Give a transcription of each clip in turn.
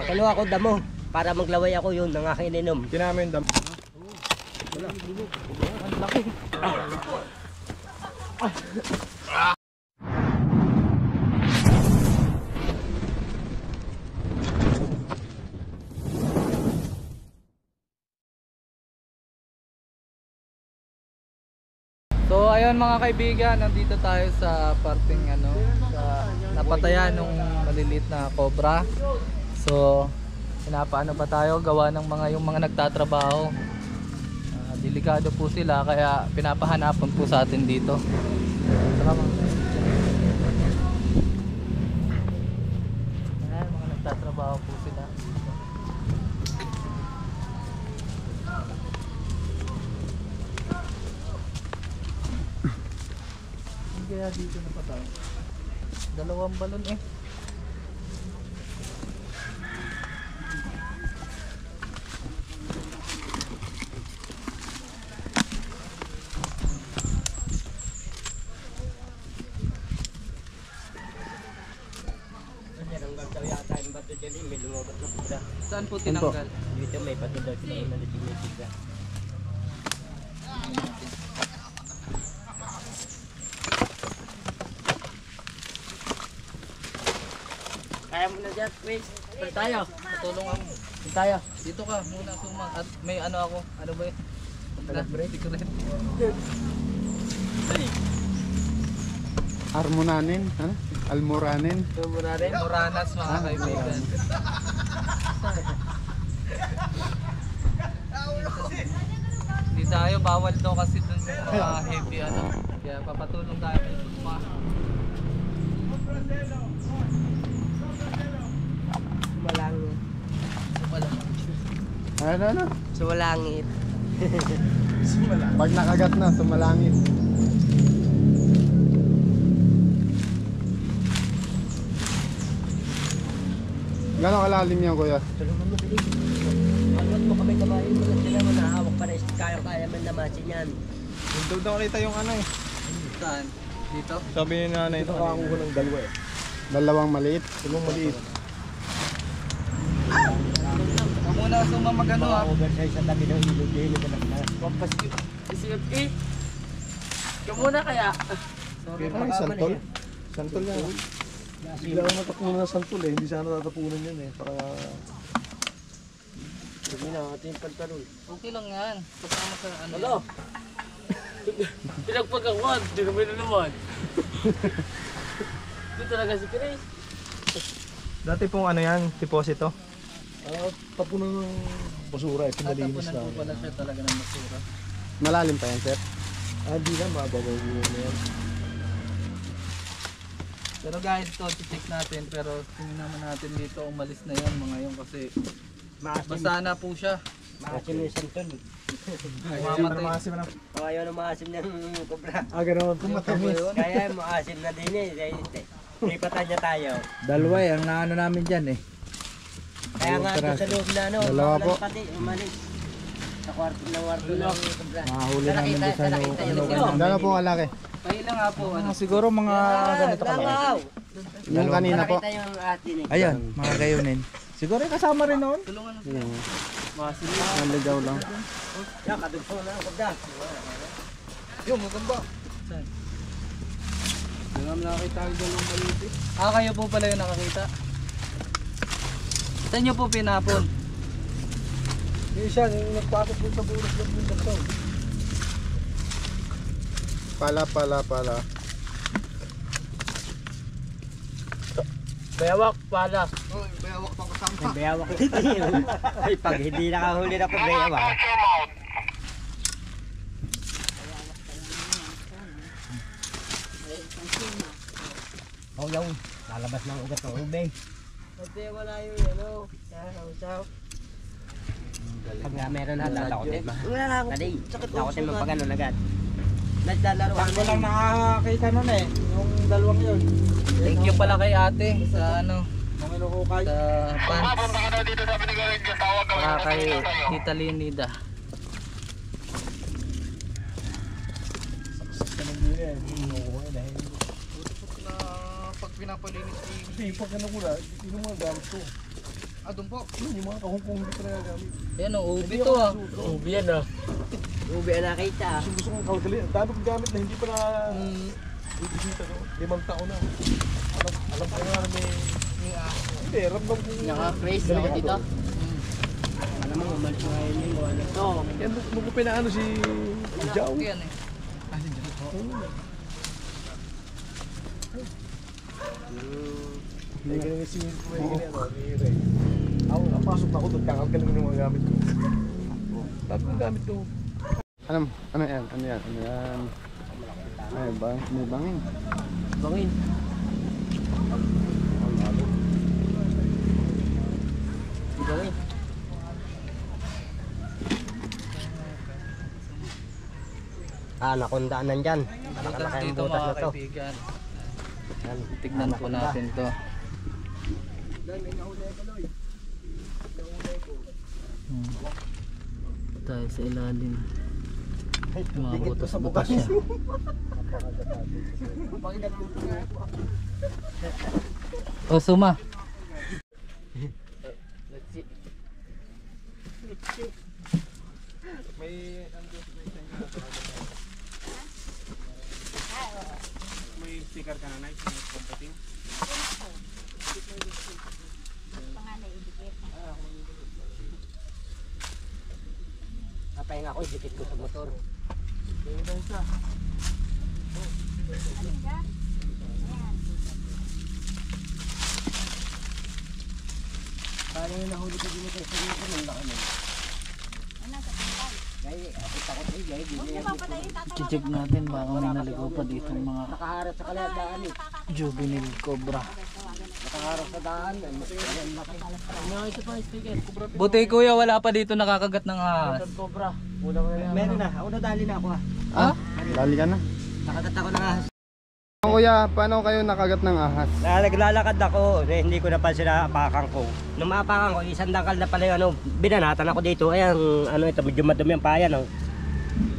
Kinuha ako damo para maglaway ako yun ng aking ininom. Kinama yung damo. Wala. Ang laki. So ayun mga kaibigan, nandito tayo sa parting sa napatayan nung maliliit na cobra. So pinapaano pa tayo gawa ng yung mga nagtatrabaho. Delikado po sila kaya pinapahanapan po sa atin dito. Ayan, mga nagtatrabaho po sila. Kaya dito na pa tayo. Dalawang balon eh. Saan po tinanggal? Dito may bato daw sila na nagtitiga. Kaya mo na dyan, wait. Tayo. Patulungan mo. Tayo. Dito ka muna sumang. At may ako. Ano ba yun? Secret. Armonanin, ano? Almoranin. Moranas mga kaibigan. Hindi tayo, bawal daw kasi dun yung mga heavy Kaya papatulong tayo may suma. Sumalangit. Ano? Sumalangit. Pag nakagat na, sumalangit. Gano'ng kalalim yan, kuya? Tulungan mo dali. Alwat mo kami kabahin mo lang sila mo nahawak pa rin. Kaya man namasin yan. Dito daw kita yung ano eh. Saan? Dito? Sabi ni nanay ito. Nakakuha ng dalawa eh. Dalawang maliit? Dalawang maliit. Huwag muna suma magano ha. Oversize sa tabi ng ilog. Ilog ka na. Pampas CFA. Yung muna kaya. Sorry, Ay, santol. Santol yan. Bigla akong matapunan ng santol eh. Hindi sana tatapunan yan eh. Para... Sabi na natin yung pantalon. Okay lang yan. Kasama sa ano. Hello? Pinagpagkakuan. Hindi naman na naman. Ito talaga si Chris. Dati pong ano yan, deposito? Tapunan ng basura eh. Pinalinis na. Tapunan po pala siya talaga ng basura. Malalim pa yan, sir? Hindi na, mababaw na yan. Pero guys, ito check natin pero tingnan naman natin dito umalis na yan mga yun kasi basa na po siya. Maasim yung santol. Mamatay. Ayaw na maasim ng kobra. Ganoon. Tumatamis. Kaya maasim na din eh. Lipatan niya tayo. Dalawa ang naano namin dyan eh. Kaya nga ito sa loob na ano. Dalawa po. Pati umalis. Sa kwarto ng kobra. Mahuli namin doon sa Gano'n po kalaki? Kaya lang nga po ano. siguro mga ganito ka lang. Yung kanina po. Nakita yung atin eh. Ayan, mga gayunin. Siguro kasama rin noon. Tulungan mo. Maasim Naligaw lang. Yan, kadugso na ang kobra. Yung magamba. Saan? Hindi namin nakakita ang dalawang maliit eh. Kayo po pala yung nakakita. Saan nyo po pinapon? Yung isa, yung nagpasok po sa buras ng bundok. Pala. Bayawak pala. Bayawak pang kasama. May bayawak dito yun. Ay, pag hindi nakahuli na po bayawak. Oh, yung lalabas ng ugat ng ube. Kasi wala yung ano, sasaw. Pag nga meron na, tatakotin ba? Dali, takotin mo pag ano agad. Naglalaro Ako lang nakakita nun eh. Yung dalawang yun. Thank you pala kay ate sa ano. Manginukukay. Sa pants. Saka kay Tita Linida. Pag pinapalinis pag ano ko na, hindi mo gamit ko. Doon po. Yung mga kahungkong dito na gamit. Yan o, ubi to ah. Ubi yan ah. Ubi ang nakita. Gusto kong kawgali. Ang dami kong gamit na hindi pa na ibisita ko. 5 taon na. Alam ko na may... Hindi, ramdam ko. Naka-craze ako dito. Alam mo, umalis mo ngayon yung wala to. Yan, nung pinaano si Jao. Yan eh. Hindi ka naman si May ganyan, ni Ray. Ako, napasok na ako doon, kakagaling ng mga gamit ko. Tapos ng gamit ko. Ano yan? Ano yan? Ano yan? Ay, may bangin. Bangin. Bangin. Nakundaan nandyan. Butas Malaki ang dito butas mga na to. kaibigan. Yan. Tignan po natin to. Tayo sa ilalim. Mga butas-butas siya. O suma. May may sticker ka na, nice. May competing. Napahinga ako, dikit ko sa motor. Paano yung nahuli ko dito sa iyo ko nang laki mo? Gaya, ako takot eh, gaya, I-check natin baka may naligaw pa dito mga nakaharap sa kaladaan eh. juvenile cobra. Nakaharap sa daan, yan laki. Buti kuya wala pa dito nakakagat ng ahas. Cobra. Meron na, ako nadali na ako Ha? Dali ka na. Nakagat ako ng ahas. Kuya, paano kayo nakagat ng ahas? Naglalakad ako, hindi ko napansin na apakan ko. Nung maapakan ko, isang dangkal na pala yung binanatan ako dito. Ay, ito, medyo madumi ang paya, no?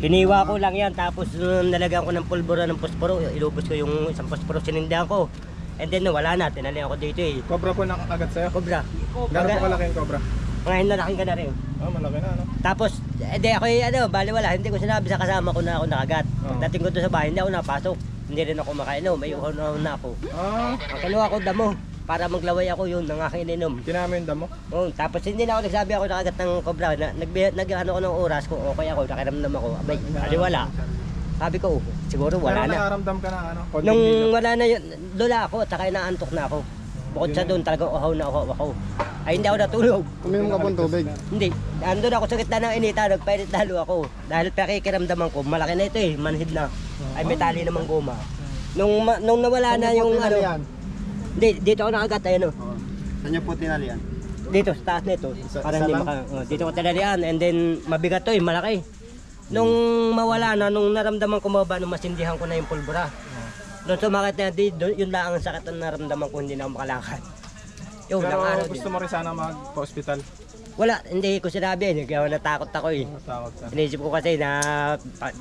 Hiniwa ko lang yan, tapos nalagyan ko ng pulbura ng posporo. Ilubos ko yung isang posporo, sinindihan ko. And then, wala na, tinali ako dito eh. Cobra po nakakagat sa'yo? Cobra. Gano'n po kalaki yung cobra? Mga hinalaking ka na rin. Malaki na, ano? Tapos, ako baliwala, hindi ko sinabi sa kasama ko na ako nakagat. Dating ko doon sa bahay, hindi ako napasok. Hindi rin ako makain, may uhaw na ako. Ang kinuha ko damo, para maglaway ako yun ng aking ininom. Kinama yung damo? Tapos hindi na ako nagsabi ako nakagat ng cobra. Nag-ano ko ng oras kung okay ako, nakiramdam ako. Abay, aliwala. Sabi ko, siguro wala Pero na. nakaramdam ka na, ano? Konting Nung hilo. wala na yun, lula ako at saka inaantok na ako. Bukod sa doon, talagang uhaw na ako. Ay, hindi ako natulog. Uminom ka pong tubig. Hindi. Andun ako sa gitna ng inita, nagpailit lalo ako. Dahil pakikiramdaman ko, malaki na ito eh, manhid na. Ay, may tali namang goma. Nung nawala na yung ano. Hindi, dito ako nakagat, ayun o. Saan niyo po tinalian? Dito, sa taas nito. Para isa hindi lang? dito ko tinalian, and then mabigat to eh, malaki. Nung mawala na, nung naramdaman ko mababa, nung masindihan ko na yung pulbura. Doon sumakit na, yun lang ang sakit na naramdaman ko, hindi na ako makalakad. Yung Pero araw din. gusto mo rin sana mag-hospital? Wala, hindi ko sinabi eh. Kaya natakot ako eh. Matakot ka. Inisip ko kasi na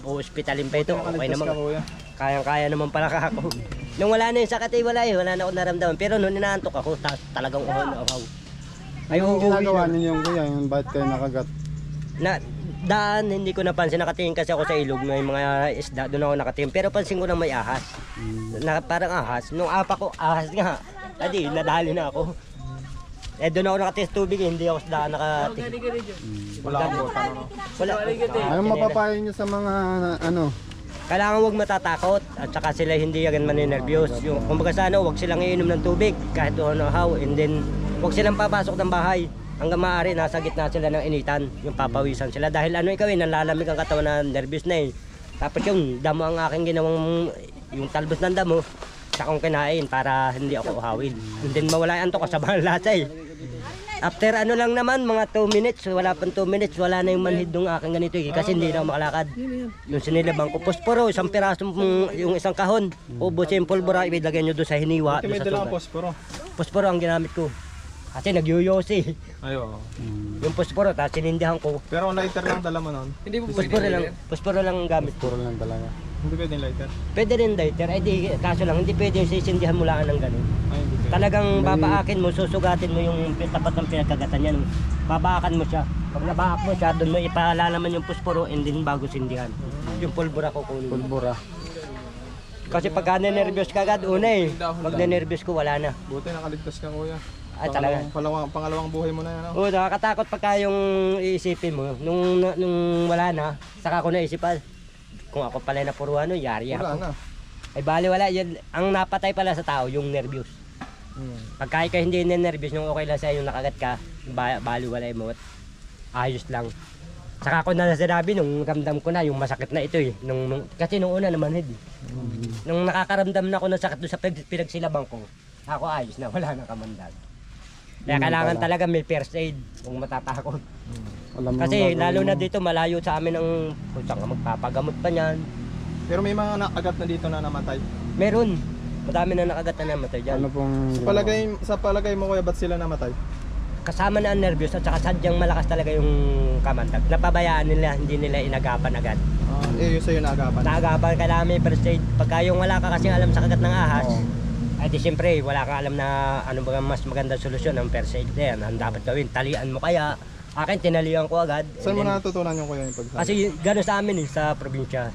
hospitalin pa ito. Okay Nakaligtas naman. ka, kuya. Kayang-kaya naman pala ako. Nung wala na yung sakit eh, wala na ako naramdaman. Pero nung inaantok ako, talagang uhaw na uhaw. Anong ginagawa ninyo kuya? Yung bakit kayo nakagat? Daan, hindi ko napansin. Nakatingin kasi ako sa ilog. May mga isda, doon ako nakatingin. Pero pansin ko na may ahas. Parang ahas. Nung apa ko, ahas nga. Adi, nadali na ako. Doon ako nakatingin sa tubig, hindi ako sa daan nakatingin. Wala akong bota, ano? Wala. Anong mapapayo niyo sa mga ano? Kailangan huwag matatakot at saka sila hindi agad maninervyos. Yung kumbaga sa wag silang iinom ng tubig kahit how, and then wag silang papasok ng bahay. Hanggang maaari nasa gitna sila ng initan, yung papawisan sila dahil ikaw nalalamig ang katawan na nervyos na eh. Tapos yung damo ang aking ginawang yung talbos ng damo sa kong kinain para hindi ako uhawin. And then mawala ang antok sa lasa eh. After lang naman, mga 2 minutes, wala pang 2 minutes, wala na yung manhid ng aking ganito eh, kasi hindi na ako makalakad. Nung sinilabang ko, posporo, isang piraso yung isang kahon, ubos yung pulbura, ilagay nyo doon sa hiniwa. May Doon sa dalang sugat. posporo. Posporo ang ginamit ko. Kasi nagyuyosi. Ayo. Yung posporo, tapos sinindihan ko. Pero lighter lang dala mo nun. Hindi po Posporo lang ang gamit ko. Puro lang talaga. Hindi pwede yung lighter. Pwede rin lighter, eh di, kaso lang, hindi pwede yung sisindihan mo lang ng ganun. Ay, hindi pwede. Talagang babaakin mo, susugatin mo yung tapat ng pinagkagatan niya. Babaakan mo siya. Pag nabaak mo siya, doon mo ipalalaman yung pusporo and then bago sindihan. Yung pulbura kukunin. Pulbura. Kasi pagka nervyos ka agad, una eh. Pag nervyos ko, wala na. Buti nakaligtas ka kuya. Ay, talaga. Pangalawang buhay mo na yan. Oo, nakakatakot pagka yung iisipin mo. Nung wala na, saka ko naisipan. Kung ako pala napuruan, yari Wala ako. na. Ay bali wala, yan, ang napatay pala sa tao, yung nervyos. Pagka ka hindi nervyos, nung okay lang sa'yo, yung nakagat ka, bali wala mo. Ayos lang. Saka ako na sinabi nung ramdam ko na yung masakit na ito eh. Kasi nung una naman hindi. Nung nakakaramdam na ako ng sakit doon sa pinagsilabang ko, ako ayos na, wala na kamandag. Kaya kailangan talaga may first aid kung matatakot. Kasi lalo na dito malayo sa amin ang kung saan ka magpapagamot pa niyan. Pero may mga nakagat na dito na namatay. Meron. Madami na nakagat na namatay dyan. Ano pong... Sa palagay mo kuya, ba't sila namatay? Kasama na ang nervyos at saka sadyang malakas talaga yung kamandag. Napabayaan nila, hindi nila inagapan agad. Yung sa'yo naagapan. Naagapan, kailangan may first aid. Pagka yung wala ka kasing alam sa kagat ng ahas, ay di siyempre wala ka alam na ano ba mas magandang solusyon ng first aid na yan. Ang dapat gawin, talian mo kaya. Akin, tinalian ko agad. Saan mo natutunan yung kuya yung pagsabi? Kasi gano'n sa amin sa probinsya.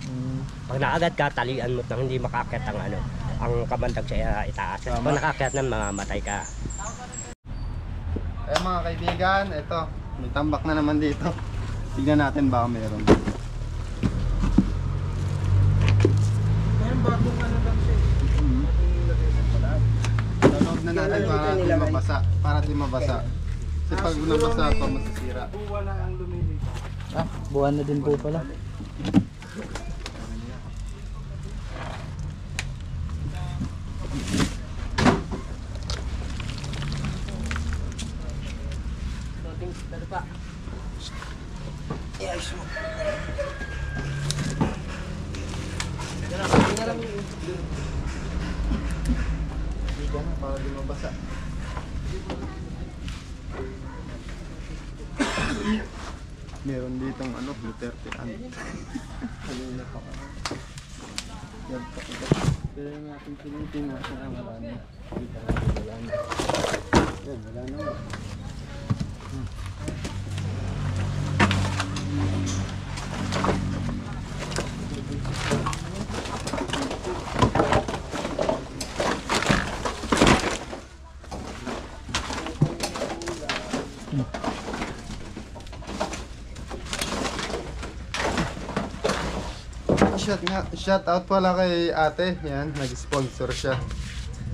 Pag nakagat ka, talian mo nang hindi makakit ang kamandag sa itaas. Kasi pag nakakit na, mamamatay ka. Eh mga kaibigan, ito. May tambak na naman dito. Tignan natin baka meron. Loob na natin para di mabasa. Kasi pag nabasa pa, masisira. Buwan na din po pala. Para di mabasa. Meron ditong Duterte kanina pa. Yan pa. Pero natin pinitin ang wala na. Wala na. Yan, wala na. Shout out pala kay ate. Yan, nag-sponsor siya.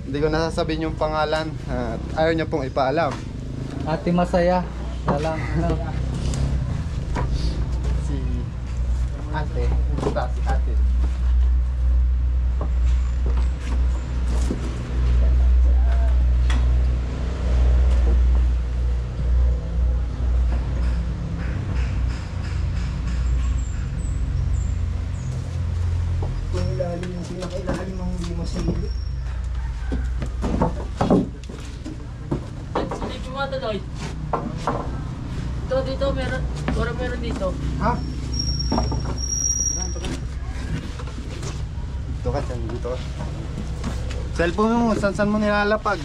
Hindi ko nasasabihin yung pangalan at ayaw niya pong ipaalam. Ate Masaya. Wala lang. Ano? Si ate. Basta si ate. Dito, meron dito. Ha? Dito ka, dito ka. Cellphone mo, saan mo nilalapag?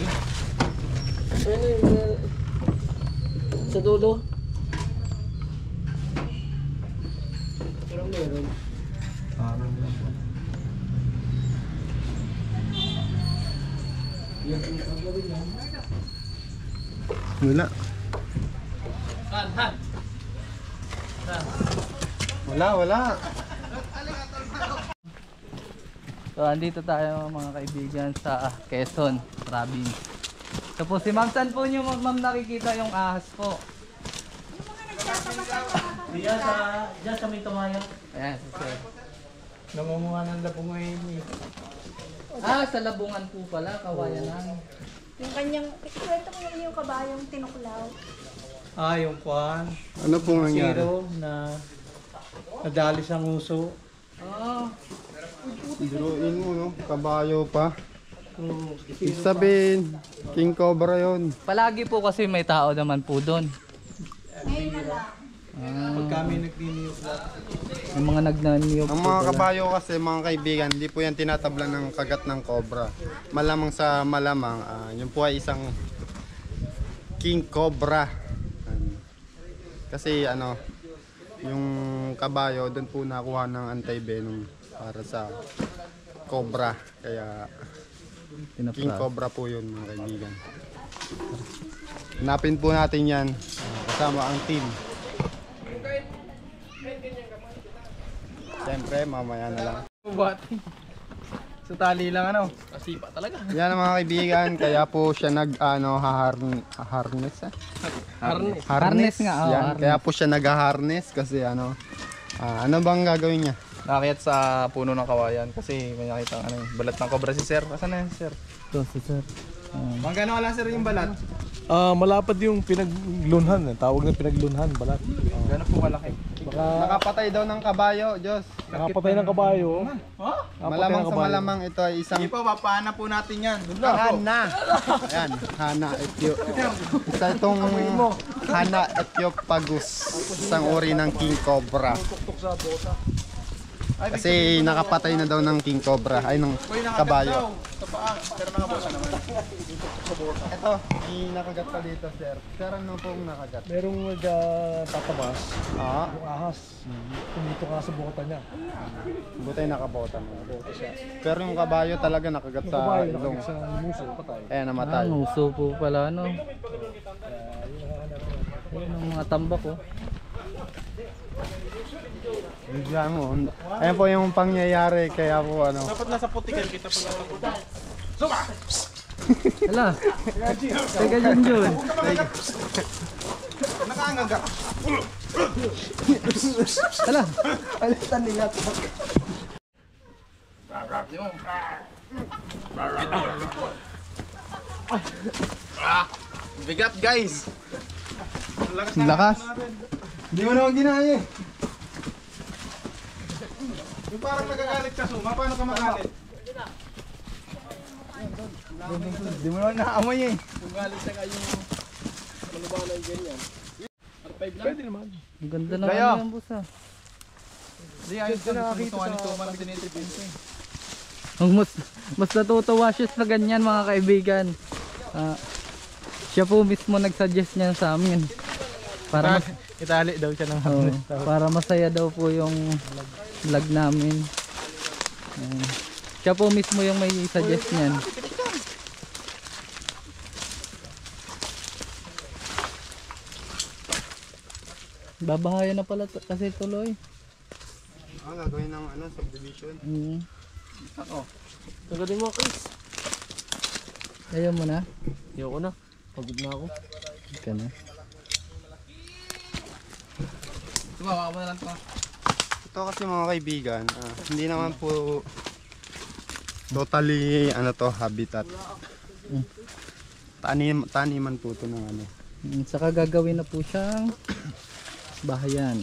Sa dulo. Pero meron. Wala. Wala. So andito tayo mga kaibigan sa Quezon Province. So po si Ma'am, saan po niyo ma'am nakikita yung ahas po? Diyan sa may tumayo. Ayan, sir. Namumuha ng labong ngayon eh. Sa Labungan po pala, Kawayanan. Yung kanyang, ikwento ko naman yung kabayong tinuklaw. Yung kwan. Ano pong nangyari? Zero na nadali sa nguso. Drawing mo, no? Kabayo pa. Ibig sabihin, King Cobra yon. Palagi po kasi may tao naman po doon. Ngayon na lang. Pag kami nagniniyog lahat. Yung mga nagnaniyog Ang po mga pala. kabayo kasi mga kaibigan, hindi po yan tinatablan ng kagat ng cobra. Malamang sa malamang, yun po ay isang king cobra. Kasi ano, yung kabayo doon po nakuha ng anti-venom para sa cobra. Kaya king cobra po yun mga kaibigan. Hanapin po natin yan kasama ang team. Siyempre, mamaya na lang. Sa tali lang ano. Kasipa talaga. Yan ang mga kaibigan, kaya po siya harness. Harness nga, Yan, harness. kaya po siya nag-harness kasi ano bang gagawin niya? Nakakit sa puno ng kawayan kasi may nakita balat ng cobra si sir. Asan na yan sir? Ito, si sir. Mga gano'n lang sir yung balat? Malapad yung pinaglunhan. Tawag na pinaglunhan, balat. Gano'n po kalaki? Nakapatay daw ng kabayo, Diyos. Nakapatay ng kabayo. Malamang sa malamang ito ay isang Hindi po, papahanap po natin yan. Hana. Ayan, Hana Isa itong Hana Ethiopagus. Isang uri ng king cobra. Kasi nakapatay na daw ng king cobra, ay ng kabayo. Sa paa, pero nakabosa naman. Ito, may nakagat pa dito, sir. Sir, ano pong nakagat? Merong nagtatabas. Ah, Yung ahas. Tumito ka sa bukota niya. buti nakabotan mo. Pero yung kabayo talaga nakagat sa Kabayo ilong. nakagit sa muso, patay. Eh, namatay. Uso po pala, no? Yun ang mga tambak, oh. Bigyan mo. Ayan po yung pangyayari, kaya po ano. Dapat nasa putikan kita pag nakapunta. Hala! Teka dyan, Jun. Nakaangaga. Hala! Alitan nila to. Bigat guys. Lakas. Hindi mo naman ginaya eh. Yung parang nagagalit ka suma, paano ka magalit? Hindi mo naman naamoy eh. Pwede naman. Ang ganda na Kayo. ano yan, boss, ah. Hindi, ayos ka nakakita sa tuman ng tinitipin ko eh. Ang mas natutuwa siya sa ganyan, mga kaibigan. Siya po mismo nagsuggest niyan sa amin. Para Itali daw siya ng para masaya daw po yung vlog namin. Siya po mismo yung may suggest niyan. Babahayan na pala kasi tuloy. Gagawin ng ano, subdivision. Tagadin mo, Chris. Ayaw mo na? Ayoko na. Pagod na ako. Ika na. Tumawa mo na lang to. Ito kasi mga kaibigan, hindi naman po totally ano to, habitat. Taniman po ito ng ano. Saka gagawin na po siyang bahayan.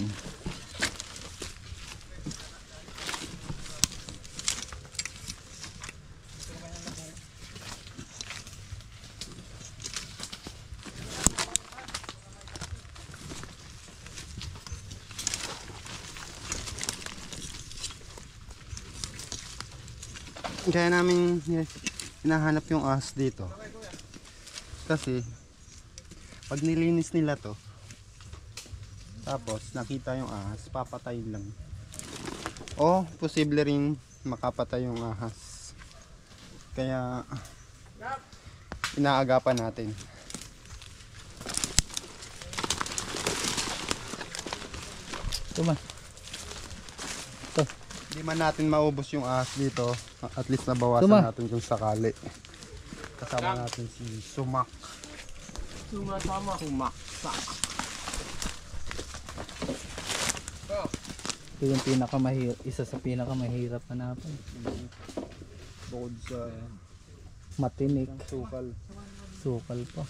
Kaya namin hinahanap yung ahas dito. Kasi pag nilinis nila to, tapos nakita yung ahas, papatayin lang. O posible rin makapatay yung ahas. Kaya inaagapan natin. Tuma. Hindi man natin maubos yung ahas dito, at least nabawasan natin kung sakali. Kasama natin si Sumak. Sumak. Ito yung isa sa pinakamahirap hanapin. Bukod sa Matinik. sukal. Sukal pa.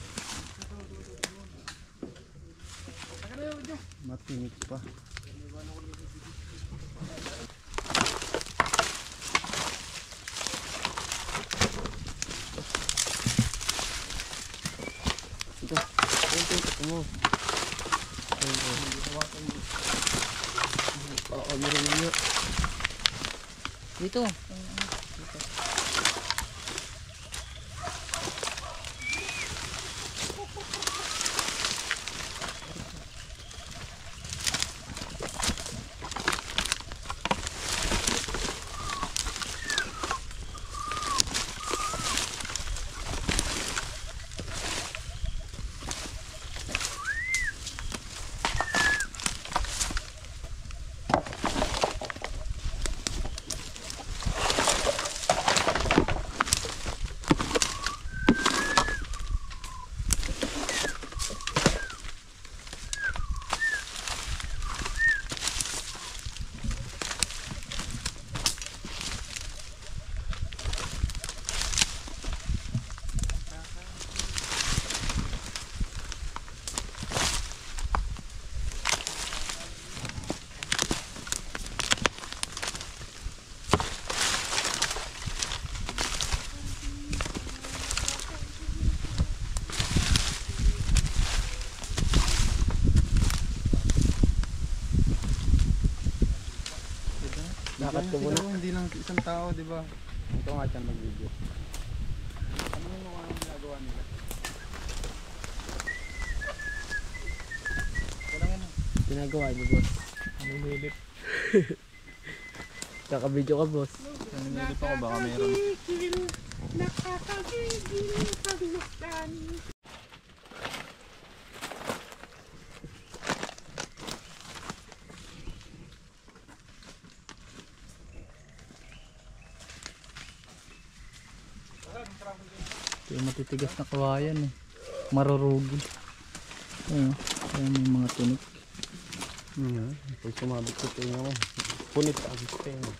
Matinik pa. Oo, meron nyo. Dito. Dapat ko muna. Hindi lang isang tao, di ba? Ito nga dyan mag-video. Ano yung mga ginagawa nila? Ginagawa niyo, boss. Ninilit. Kakabidyo ka, boss. Naninilit ako, baka meron. Ito yung matitigas na kawayan eh. Marurugi. Ayun, ayun yung mga tunik. Pag sumabit ko tayo ako, punit agad tayo.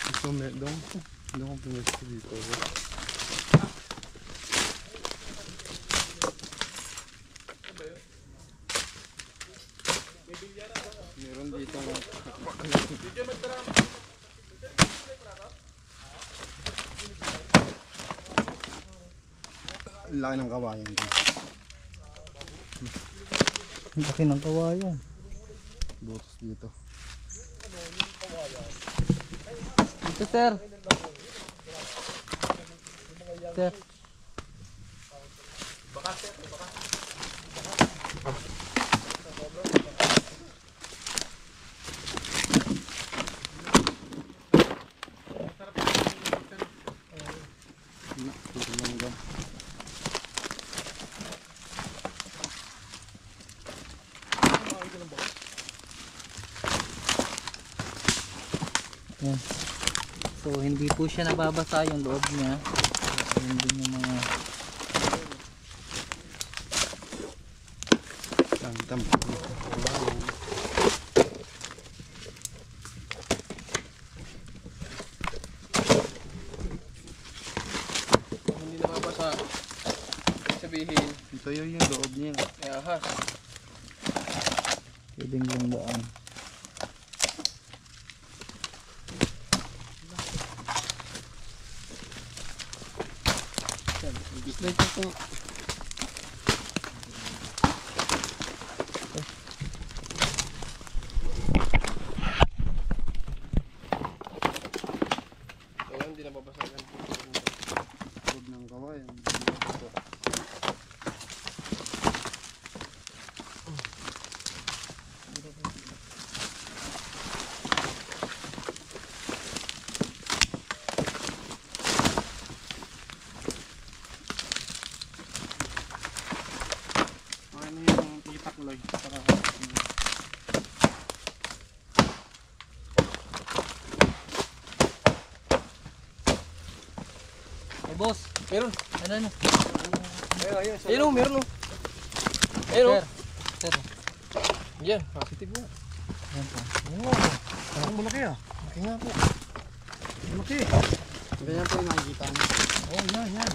Ito medong, hindi ako pinag-ito dito. Meron dito laki ng kawayan dito. Ang laki ng kawayan. Butos dito. Ito sir. Sir. Dito lang dyan. Yan. So hindi po siya nababasa yung loob niya. So, hindi yung mga Tam. Hindi na mabasa. Sabihin, Ito yung loob niya. ahas. pwedeng langgaan. Kaya hindi na mabasa yan. Loob ng kawayan. Ano yung itakloy? Para Hey boss, Meron. ano? Ayun o, meron o. Ayun o. Sir. Yan, positive nga. Yan po. Parang malaki ah. Malaki nga po. Malaki. ganyan po yung nakikita niyo. Oh, yan. Yan, wala.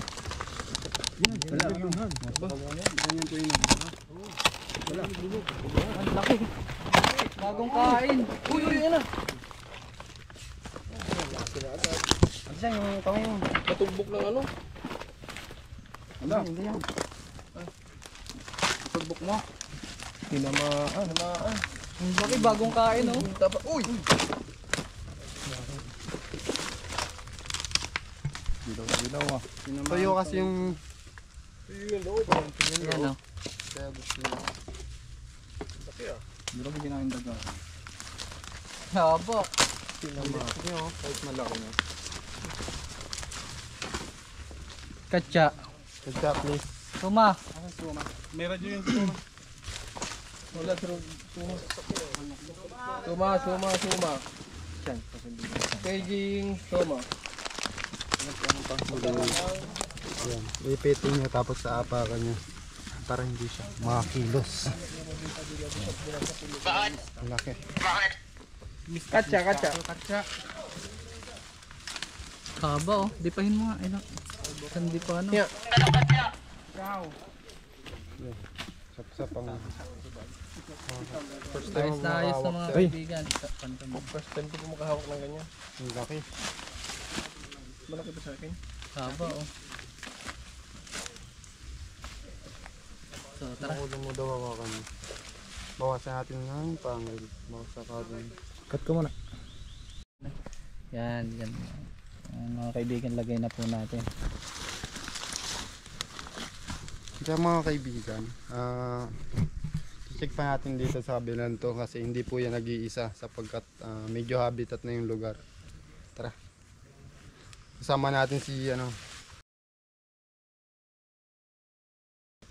Ganyan po yung nakikita. Ang laki. Bagong kain. Uy, yan na. isa yung kamay mo. Matumbok ng ano? Ano? Hindi yan. Tugbok mo. Tinamaan. Bakit bagong kain oh? Uy! Dilaw ah. Tuyo kasi yung Yung loob. Yan oh. kaya gusto niya. Hindi ko ginahin daga. Haba. Tinamaan. Kahit malaki na. Katsa. Good job, please. Tuma. May radyo yung suma. Wala pero suma. Paging suma. Yan. Ipitin niya tapos sa apakan niya. Para hindi siya makakilos. Ang laki. Katsa. Haba oh. Dipahin mo nga. Hindi pa ano. Yeah. Sapsap ang... First Ayos na ayos na mga kaibigan. First time ko makahawak ng ganyan. Ang laki. Malaki ba sa akin? Haba oh. So tara. Ulo mo daw hawakan niya. Bawasan natin ng pangil. Bawasan ka dun. Cut ko muna. Yan. Mga kaibigan, lagay na po natin. Kaya mga kaibigan, check pa natin dito sa kabilang to kasi hindi po yan nag-iisa sapagkat medyo habitat na yung lugar. Tara. Kasama natin si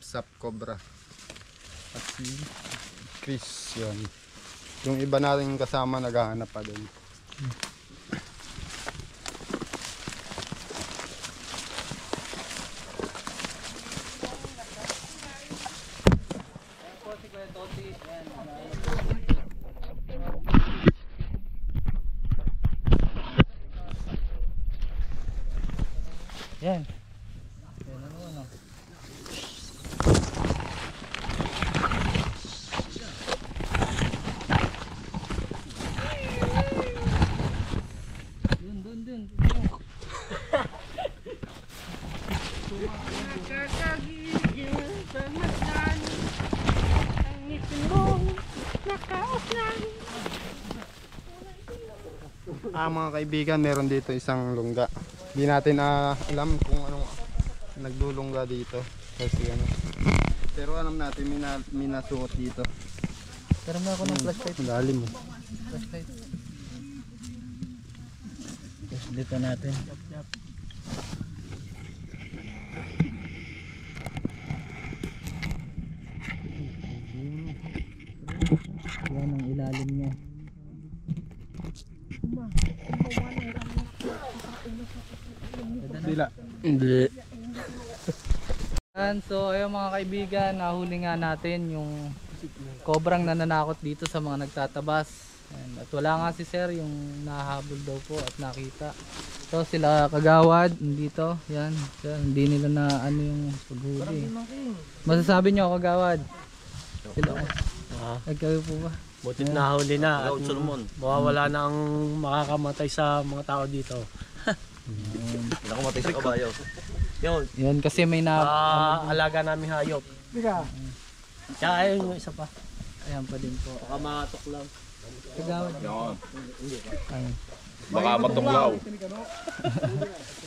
Sap Cobra at si Chris yan. Yung iba natin kasama naghahanap pa din. Yan. Yan ano ano. Dun. Mga kaibigan, meron dito isang lungga. Hindi natin alam kung anong naglulungga dito kasi pero alam natin may nasuot dito. Pero mo ako ng flashlight. Ang lalim mo. Flashlight. Dito natin. Yan ang ilalim niya. Dila. Hindi. So ayun mga kaibigan, nahuli nga natin yung kobrang nananakot dito sa mga nagtatabas. At wala nga si sir, yung nahabol daw po at nakita. So sila kagawad dito, yan, hindi nila na ano yung paghuli. Masasabi nyo kagawad? Sila nagkayo po ba? Butit na huli na at mawawala na ang makakamatay sa mga tao dito. Nakamatay sa kabayo. Yun. Yan kasi may Alaga namin hayop. Tsaka ayun yung isa pa. ayan pa din po. Baka matok lang. Kagawad. Ayun. Baka matuklaw.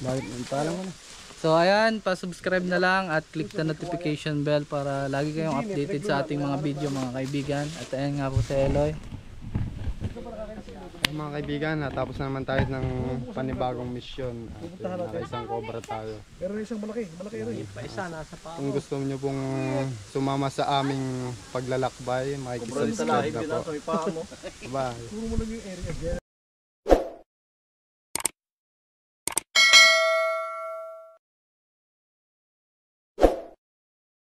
Bakit ang talang mo na? So ayan, pa-subscribe na lang at click the notification bell para lagi kayong updated sa ating mga video mga kaibigan. At ayan nga po si Eloy. Mga kaibigan, natapos na naman tayo ng panibagong misyon. Nakaisang cobra tayo. Pero isang malaki rin. Pa isa nasa pa. Kung gusto niyo pong sumama sa aming paglalakbay, makikisubscribe na po. Sa ipaa mo. Bye! Puro mo lang yung area dyan.